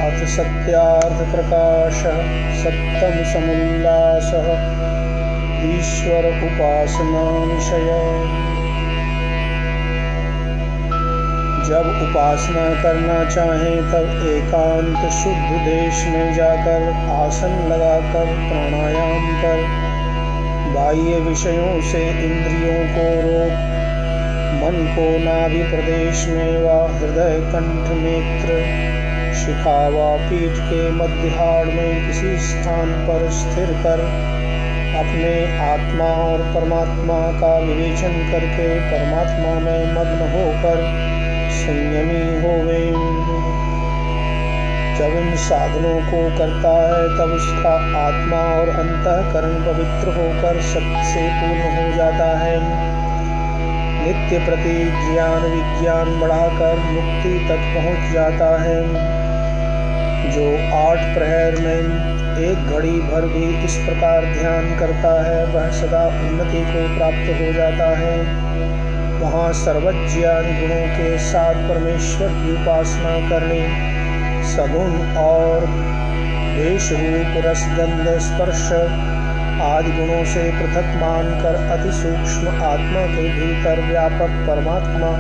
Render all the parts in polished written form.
अथ सत्यार्थप्रकाशः सप्तमसमुल्लासः ईश्वर उपासना विषय। जब उपासना करना चाहें तब एकांत शुद्ध देश में जाकर आसन लगाकर प्राणायाम कर बाह्य विषयों से इंद्रियों को रोक मन को नाभि प्रदेश में व हृदय कंठ नेत्र शिखा व पीठ के मध्यहाड़ में किसी स्थान पर स्थिर कर अपने आत्मा और परमात्मा का विवेचन करके परमात्मा में मग्न होकर संयमी होवे। जब इन साधनों को करता है तब उसका आत्मा और अंतःकरण पवित्र होकर सत्य से पूर्ण हो जाता है। नित्य प्रति ज्ञान विज्ञान बढ़ाकर मुक्ति तक पहुंच जाता है। जो 8 प्रहर में एक घड़ी भर भी इस प्रकार ध्यान करता है वह सदा उन्नति को प्राप्त हो जाता है। वहाँ सर्वज्ञान गुणों के साथ परमेश्वर की उपासना करनी, सगुण और देश रूप रस गंध स्पर्श आदि गुणों से पृथक मानकर अति सूक्ष्म आत्मा के भीतर व्यापक परमात्मा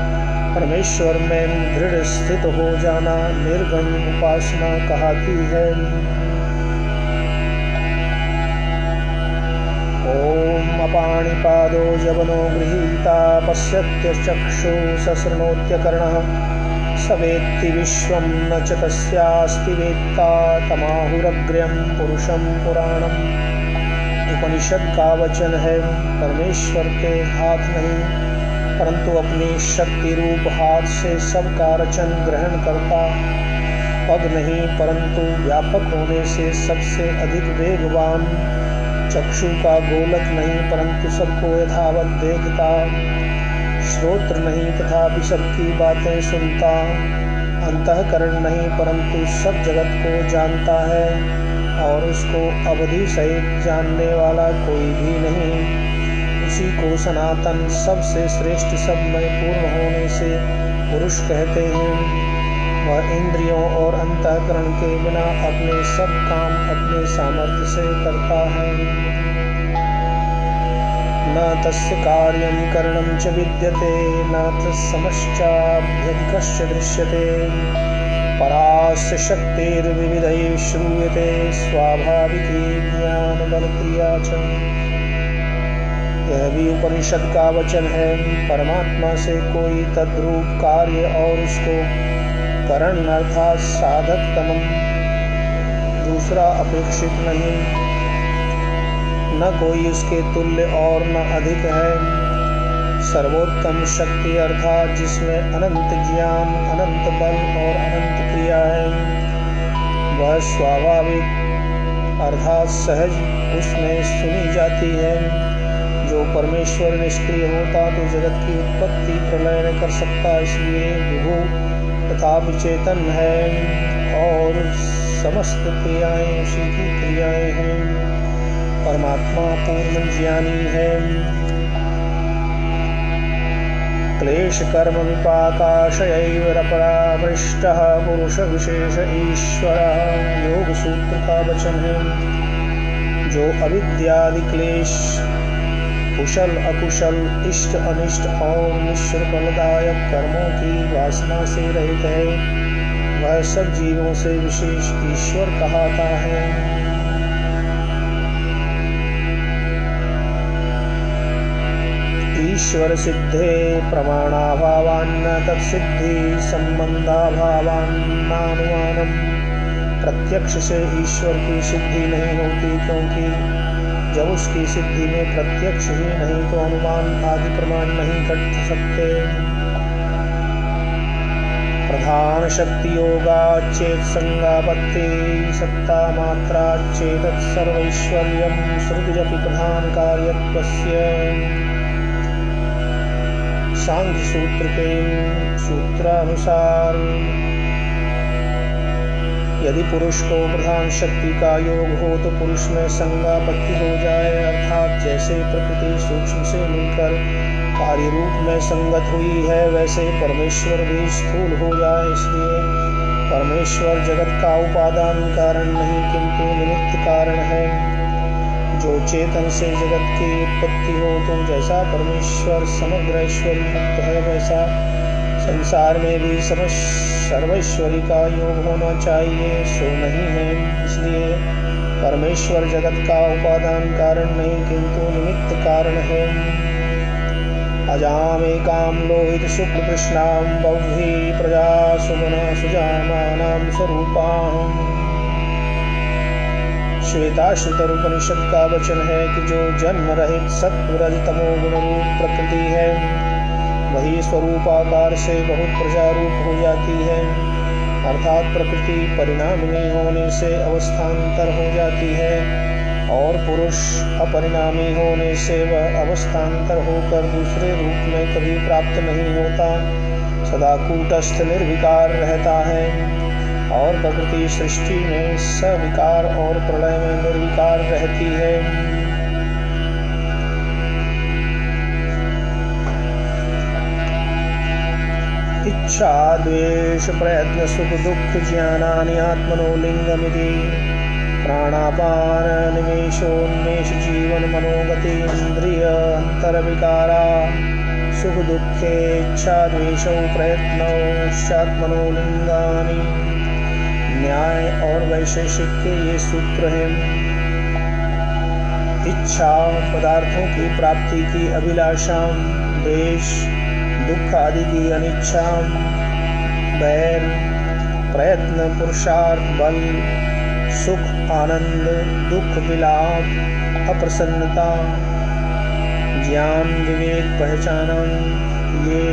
परमेश्वर में दृढ़ स्थित हो जाना निर्गुण उपासना कहलाती है। ओम अपाणिपादो जवनो गृहीता पश्यत्य चक्षुषशृणोत्यकर्णः स वेत्ति विश्वं न च तस्यास्ति वेत्ता तमाहुरग्र्यं पुरुषं पुराणम्। उपनिषद का वचन है, परमेश्वर के हाथ नहीं परंतु अपनी शक्ति रूप हाथ से सबका रचन ग्रहण करता, पग नहीं परंतु व्यापक होने से सबसे अधिक वेगवान, चक्षु का गोलक नहीं परंतु सबको यथावत देखता, श्रोत्र नहीं तथापि सबकी बातें सुनता, अंतःकरण नहीं परंतु सब जगत को जानता है और उसको अवधि सहित जानने वाला कोई भी नहीं। उसी को सनातन सबसे श्रेष्ठ सब में पूर्ण होने से पुरुष कहते हैं। वह इंद्रियों और अंतःकरण के बिना अपने सब काम अपने सामर्थ्य से करता है। न तस्य कार्यं करणं च विद्यते न तत्समश्चाभ्यधिकश्च दृश्यते, परास्य शक्तिर्विविधैः श्रूयते स्वाभाविकी ज्ञानबलक्रिया च। यह भी उपनिषद का वचन है, परमात्मा से कोई तद्रूप कार्य और उसको करण अर्थात साधक तमम दूसरा अपेक्षित नहीं, न कोई उसके तुल्य और न अधिक है। सर्वोत्तम शक्ति अर्थात जिसमें अनंत ज्ञान अनंत बल और अनंत क्रिया है, वह स्वाभाविक अर्थात सहज उसमें सुनी जाती है। जो परमेश्वर निष्क्रिय होता तो जगत की उत्पत्ति प्रलय न कर सकता, इसलिए विभु तथा विचेतन है और समस्त क्रियाएं उसी की क्रियाएं हैं। परमात्मा पूर्ण ज्ञानी है। क्लेश कर्म विपाकाशयैरपरामृष्टः पुरुष विशेष ईश्वरः योग सूत्र का वचन है। जो अविद्यादि क्लेश कुशल अकुशल इष्ट अनिष्ट और मिश्र फलदायक कर्मों की वासना से रहित है, वह सब जीवों से विशेष ईश्वर कहलाता है। ईश्वर सिद्धे प्रमाणाभावान्न तत्सिद्धि संबंधाभावान्नानुमानम्। प्रत्यक्ष से ईश्वर की सिद्धि नहीं होती, क्योंकि जब उसकी सिद्धि में प्रत्यक्ष ही नहीं तो अनुमान आदि प्रमाण नहीं घट सकते। प्रधान शक्ति योगा चेत संगापत्ति सत्ता मात्रा चेतत् सर्वैश्वर्यं श्रुतिजपि प्रधान कार्यत्वस्य। सांख्य सूत्र के सूत्रानुसार यदि पुरुष को प्रधान शक्ति का योग हो तो पुरुष में संगापत्ति हो जाए, अर्थात जैसे प्रकृति सूक्ष्म से मिलकर कार्य रूप में संगत हुई है वैसे परमेश्वर भी स्थूल हो जाए। इसलिए परमेश्वर जगत का उपादान कारण नहीं किंतु निमित्त कारण है। जो चेतन से जगत की उत्पत्ति हो, तो जैसा परमेश्वर समग्र ऐश्वर्य युक्त है, वैसा संसार में भी सर्वैश्वर्य का योग होना चाहिए, सो नहीं है। इसलिए परमेश्वर जगत का उपादान कारण नहीं किंतु निमित्त कारण है। अजामेकां लोहित शुक्ल कृष्णां बह्वी प्रजा सुमना सुजामानां स्वरूपां। श्वेताश्वतर उपनिषद का वचन है कि जो जन्म रहित सत्व रजतमो गुण रूप प्रकृति है, वही स्वरूपाकार से बहुत प्रजा रूप हो जाती है। अर्थात प्रकृति परिणामिनी होने से अवस्थान्तर हो जाती है और पुरुष अपरिणामी होने से वह अवस्थान्तर होकर दूसरे रूप में कभी प्राप्त नहीं होता, सदा कूटस्थ निर्विकार रहता है। और प्रकृति सृष्टि में सविकार और प्रलय में निर्विकार रहती है। इच्छा द्वेष प्रयत्न सुख दुख ज्ञानानि आत्मनो लिंगमिति। प्राणापान निमेषोन्मेष जीवन मनोगति इंद्रिय अंतर विकारा। सुख दुखे इच्छा द्वेषौ प्रयत्नश्चात्मनो लिंगानि। न्याय और वैशेषिक के ये सूत्र हैं। इच्छा पदार्थों की प्राप्ति की अभिलाषा, द्वेष दुख आदि की अनिच्छा, बैर प्रयत्न पुरुषार्थ बल, सुख आनंद दुख विलाप अप्रसन्नता, ज्ञान विवेक पहचाना, ये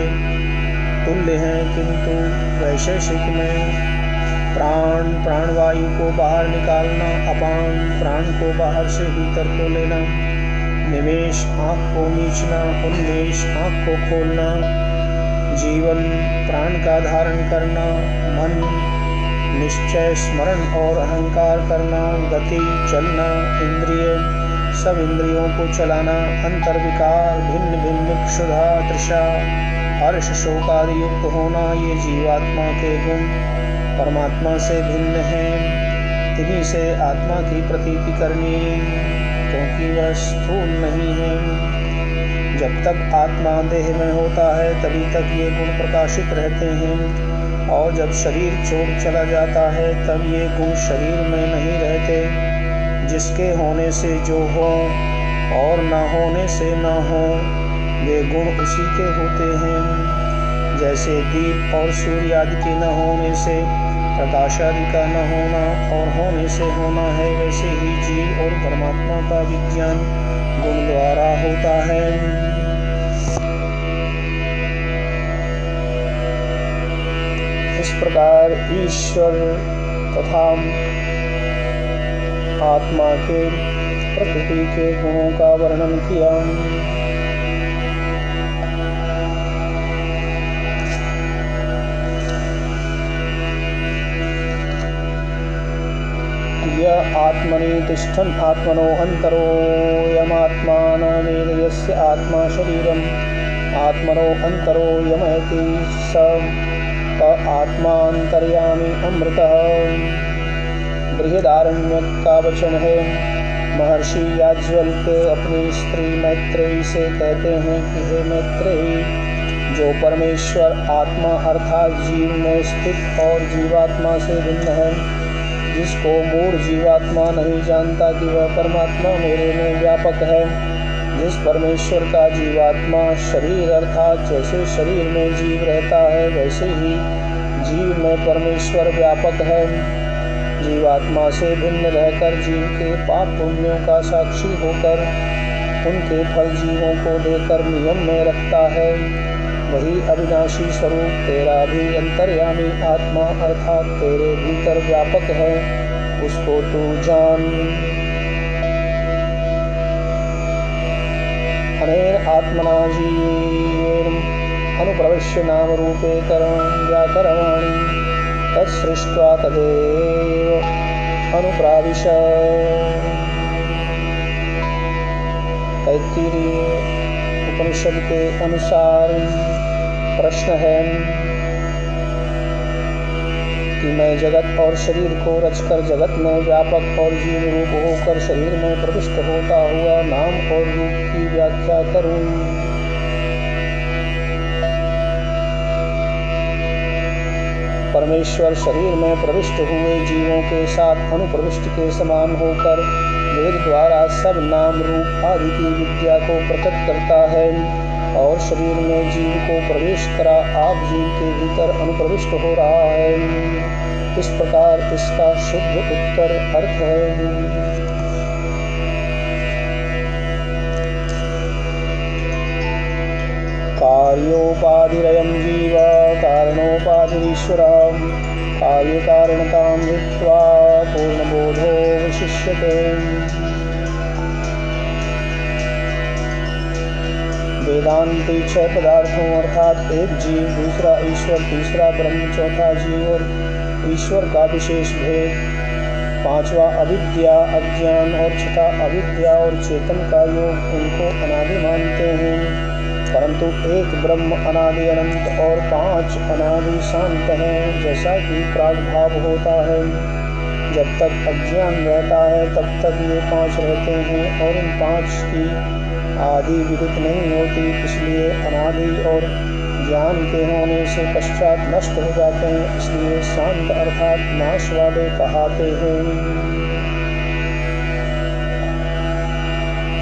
तुल्य हैं किंतु वैशेषिक में प्राण प्राणवायु को बाहर निकालना, अपान प्राण को बाहर से भीतर को लेना, निमेष आँख को मीचना, उन्मेष आँख को खोलना, जीवन प्राण का धारण करना, मन निश्चय स्मरण और अहंकार करना, गति चलना, इंद्रिय सब इंद्रियों को चलाना, अंतर्विकार भिन्न भिन्न क्षुधा तृषा हर्ष शोक आदि युक्त होना, ये जीवात्मा के गुण परमात्मा से भिन्न हैं। इन्हीं से आत्मा की प्रतीति करनी, क्योंकि वह स्थूल नहीं है। जब तक आत्मा देह में होता है तभी तक ये गुण प्रकाशित रहते हैं, और जब शरीर छोड़ चला जाता है तब ये गुण शरीर में नहीं रहते। जिसके होने से जो हो और न होने से न हो, वे गुण उसी के होते हैं। जैसे दीप और सूर्य आदि के न होने से प्रकाश आदि का न होना और होने से होना है, वैसे ही जीव और परमात्मा का विज्ञान गुण द्वारा होता है। इस प्रकार ईश्वर तथा आत्मा के प्रकृति के गुणों का वर्णन किया। यः आत्मनि तिष्ठन् आत्मनो अन्तरोऽयमात्मानमेव यस्य आत्मा शरीरम् आत्मनो अन्तरोऽयमैति स आत्मान्तर्यामी अमृतः। बृहदारण्यक का वचन है। महर्षि याज्ञवल्क्य अपनी स्त्री मैत्रेयी से कहते हैं कि हे मैत्रेयी, जो परमेश्वर आत्मा अर्थात जीव में स्थित और जीवात्मा से भिन्न है, जिसको मूढ़ जीवात्मा नहीं जानता कि वह परमात्मा मेरे में व्यापक है, जिस परमेश्वर का जीवात्मा शरीर अर्थात जैसे शरीर में जीव रहता है, वैसे ही जीव में परमेश्वर व्यापक है। जीवात्मा से भिन्न रहकर जीव के पाप पुण्यों का साक्षी होकर उनके फल जीवों को देकर नियम में रखता है, वही अविनाशी स्वरूप तेरा भी अंतर्यामी आत्मा अर्थात तेरे भीतर व्यापक है, उसको तू जान। अनेन आत्मना जीवेन अनुप्रविश्य नाम रूपे कर्म व्याकरवाणी तत्सृष्ट्वा तदेव अनुप्राविश। तैत्तिरीय उपनिषद के अनुसार प्रश्न है कि मैं जगत और शरीर को रचकर जगत में व्यापक और जीव रूप होकर शरीर में प्रविष्ट होता हुआ नाम और रूप की व्याख्या करूं। परमेश्वर शरीर में प्रविष्ट हुए जीवों के साथ अनुप्रविष्ट के समान होकर वेद द्वारा सब नाम रूप आदि की विद्या को प्रकट करता है और शरीर में जीव को प्रवेश करा आप जीव के भीतर अनुप्रविष्ट हो रहा है। इस प्रकार इसका शुद्ध उत्तर अर्थ है। कार्योपाधिरयं जीव कारणोपाधिरीश्वरः कार्यकारणतां हित्वा पूर्णबोधो विशिष्यते। वेदांती 6 पदार्थों अर्थात एक जीव, दूसरा ईश्वर, तीसरा ब्रह्म, चौथा जीव और ईश्वर का विशेष भेद, पांचवा अविद्या अज्ञान और छठा अविद्या और चेतन का योग उनको अनादि मानते हैं। परंतु एक ब्रह्म अनादि अनंत और 5 अनादि शांत हैं, जैसा कि प्रागभाव होता है। जब तक अज्ञान रहता है तब तक ये 5 रहते हैं और इन 5 की आदि विदित नहीं होती, इसलिए अनादि और ज्ञान के होने से पश्चात नष्ट हो जाते हैं, इसलिए शांत अर्थात नाश वाले कहाते हैं।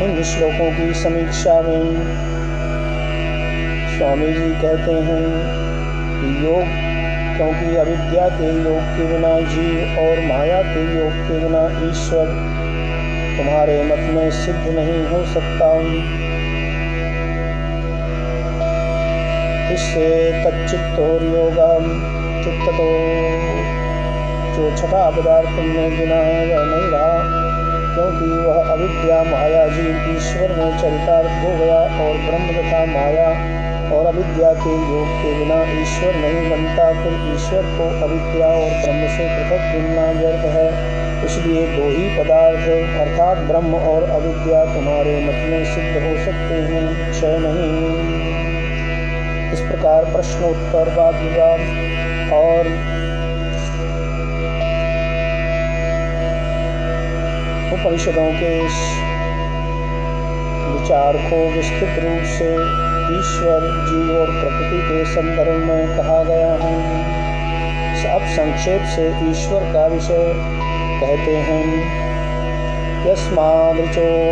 इन श्लोकों की समीक्षा में स्वामी जी कहते हैं कि योग, क्योंकि अविद्या के योग के बिना जीव और माया के योग के बिना ईश्वर तुम्हारे मत में सिद्ध नहीं हो सकता। इससे तच्चित्तोर योगम, चित्त तो जो छठा पदार्थ तुमने गिना है वह नहीं रहा, क्योंकि वह अविद्या माया जीव ईश्वर में चरितार्थ हो गया और ब्रह्म तथा माया और अविद्या के योग के बिना ईश्वर नहीं बनता। फिर ईश्वर को अविद्या और ब्रह्म से पृथक गिनना व्यर्थ है, इसलिए 2 ही पदार्थ अर्थात ब्रह्म और अविद्या तुम्हारे मत में सिद्ध हो सकते हैं, 6 नहीं। इस प्रकार प्रश्नोत्तर वाद विवाद और उपनिषदों के विचार को विस्तृत रूप से ईश्वर, जीव और प्रकृति के संदर्भ में कहा गया है। अब संक्षेप से ईश्वर का विषय कहते हैं। यस्मादृचोपात